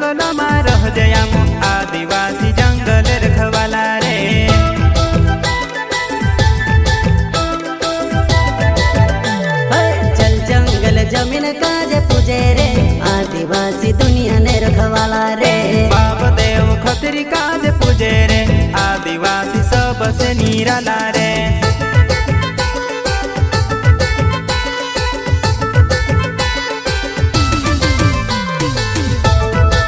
जंगल में रह जयामो आदिवासी जंगल रखवाला रे। चल जंगल जमीन काजे पूजे रे आदिवासी दुनिया ने रखवाला रे। बाप देव खतरी काजे पूजे रे आदिवासी सबसे निराला रे।